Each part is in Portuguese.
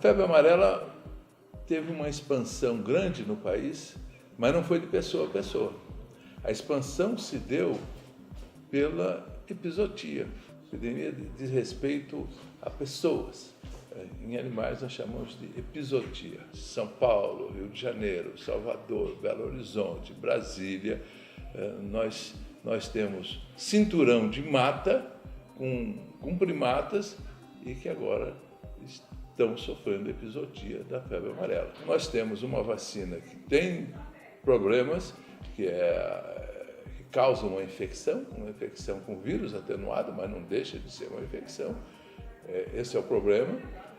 febre amarela teve uma expansão grande no país, mas não foi de pessoa a pessoa. A expansão se deu pela epizootia. A epidemia diz respeito a pessoas. Em animais nós chamamos de epizootia. São Paulo, Rio de Janeiro, Salvador, Belo Horizonte, Brasília. Nós temos cinturão de mata com primatas e que agora estão sofrendo epizootia da febre amarela. Nós temos uma vacina que tem problemas, que causa uma infecção com vírus atenuado, mas não deixa de ser uma infecção. Esse é o problema.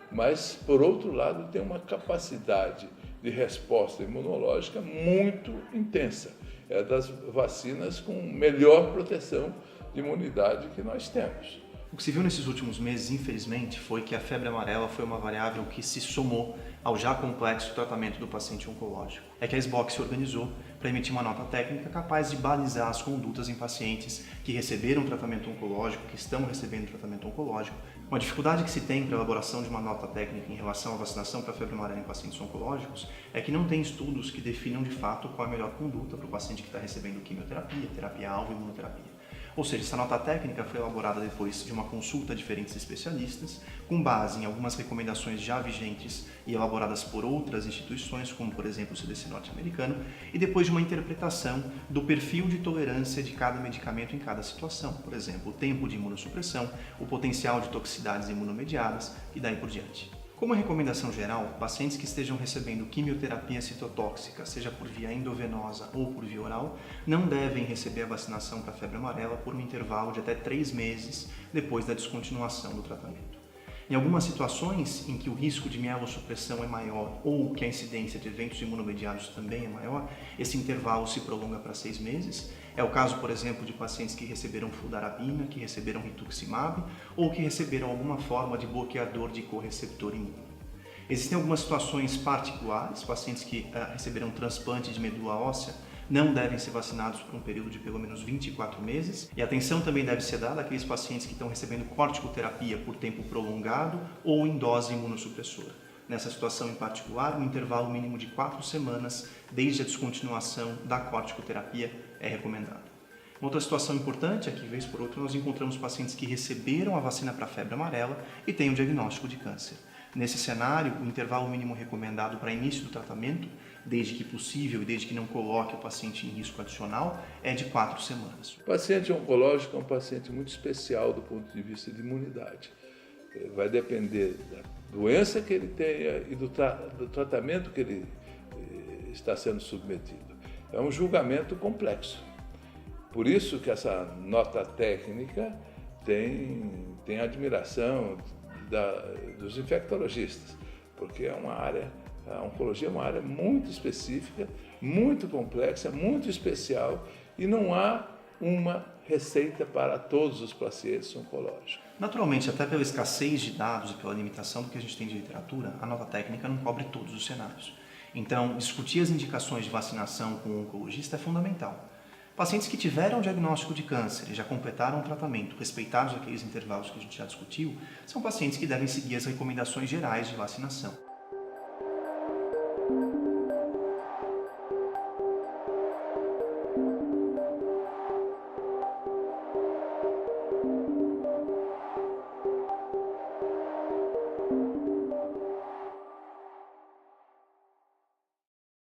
Mas, por outro lado, tem uma capacidade de resposta imunológica muito intensa. É das vacinas com melhor proteção de imunidade que nós temos. O que se viu nesses últimos meses, infelizmente, foi que a febre amarela foi uma variável que se somou ao já complexo tratamento do paciente oncológico. É que a SBOC se organizou para emitir uma nota técnica capaz de balizar as condutas em pacientes que receberam tratamento oncológico, que estão recebendo tratamento oncológico. Uma dificuldade que se tem para a elaboração de uma nota técnica em relação à vacinação para a febre amarela em pacientes oncológicos é que não tem estudos que definam de fato qual é a melhor conduta para o paciente que está recebendo quimioterapia, terapia-alvo e imunoterapia. Ou seja, essa nota técnica foi elaborada depois de uma consulta a diferentes especialistas, com base em algumas recomendações já vigentes e elaboradas por outras instituições, como por exemplo o CDC norte-americano, e depois de uma interpretação do perfil de tolerância de cada medicamento em cada situação, por exemplo, o tempo de imunossupressão, o potencial de toxicidades imunomediadas e daí por diante. Como recomendação geral, pacientes que estejam recebendo quimioterapia citotóxica, seja por via endovenosa ou por via oral, não devem receber a vacinação para a febre amarela por um intervalo de até 3 meses depois da descontinuação do tratamento. Em algumas situações em que o risco de mielossupressão é maior ou que a incidência de eventos imunomediados também é maior, esse intervalo se prolonga para 6 meses. É o caso, por exemplo, de pacientes que receberam fludarabina, que receberam rituximab ou que receberam alguma forma de bloqueador de correceptor imune. Existem algumas situações particulares, pacientes que receberam transplante de medula óssea não devem ser vacinados por um período de pelo menos 24 meses. E atenção também deve ser dada àqueles pacientes que estão recebendo corticoterapia por tempo prolongado ou em dose imunossupressora. Nessa situação em particular, um intervalo mínimo de 4 semanas desde a descontinuação da corticoterapia é recomendado. Uma outra situação importante é que, vez por outra, nós encontramos pacientes que receberam a vacina para a febre amarela e têm um diagnóstico de câncer. Nesse cenário, o intervalo mínimo recomendado para início do tratamento, desde que possível e desde que não coloque o paciente em risco adicional, é de 4 semanas. O paciente oncológico é um paciente muito especial do ponto de vista de imunidade. Vai depender da doença que ele tenha e do tratamento que ele está sendo submetido. É um julgamento complexo. Por isso que essa nota técnica tem admiração dos infectologistas, porque a oncologia é uma área muito específica, muito complexa, muito especial e não há uma receita para todos os pacientes oncológicos. Naturalmente, até pela escassez de dados e pela limitação do que a gente tem de literatura, a nota técnica não cobre todos os cenários. Então, discutir as indicações de vacinação com o oncologista é fundamental. Pacientes que tiveram diagnóstico de câncer e já completaram o tratamento, respeitados aqueles intervalos que a gente já discutiu, são pacientes que devem seguir as recomendações gerais de vacinação.